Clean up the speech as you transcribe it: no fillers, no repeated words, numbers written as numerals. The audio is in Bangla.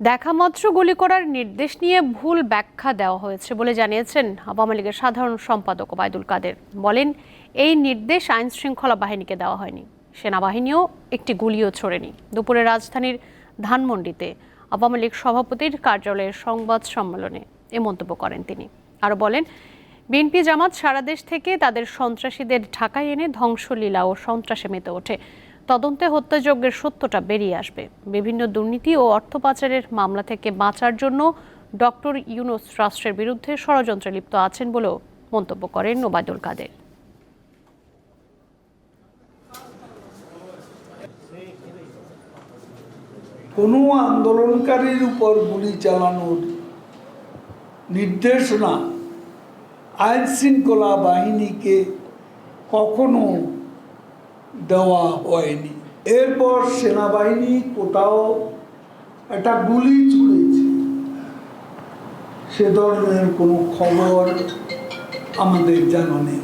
দেখামাত্র গুলি করার নির্দেশ নিয়ে ভুল ব্যাখ্যা দেওয়া হয়েছে বলে জানিয়েছেন আওয়ামী লীগের সাধারণ সম্পাদক ওবায়দুল কাদের। বলেন, এই নির্দেশ আইন শৃঙ্খলা বাহিনীকে দেওয়া হয়নি, সেনাবাহিনীও একটি গুলিও ছোড়েনি। দুপুরে রাজধানীর ধানমন্ডিতে আওয়ামী লীগ সভাপতির কার্যালয়ের সংবাদ সম্মেলনে এ মন্তব্য করেন তিনি। আরও বলেন, বিএনপি জামাত সারা দেশ থেকে তাদের সন্ত্রাসীদের ঢাকায় এনে ধ্বংসলীলা ও সন্ত্রাসে মেতে ওঠে। তদন্তে হত্যাযজ্ঞের সত্যটা বেরিয়ে আসবে। বিভিন্ন দুর্নীতি ও অর্থ পাচারের মামলা থেকে বাঁচার জন্য ডক্টর ইউনূস রাষ্ট্রের বিরুদ্ধে ষড়যন্ত্রে লিপ্ত আছেন বলেও মন্তব্য করেন ওবায়দুল কাদের। কোনো আন্দোলনকারীর উপর গুলি চালানোর নির্দেশনা আইন শৃঙ্খলা বাহিনীকে কখনো দেওয়া হয়নি। এরপর সেনাবাহিনী কোথাও একটা গুলি ছুড়েছে, সে ধরনের কোনো খবর আমাদের জানা নেই।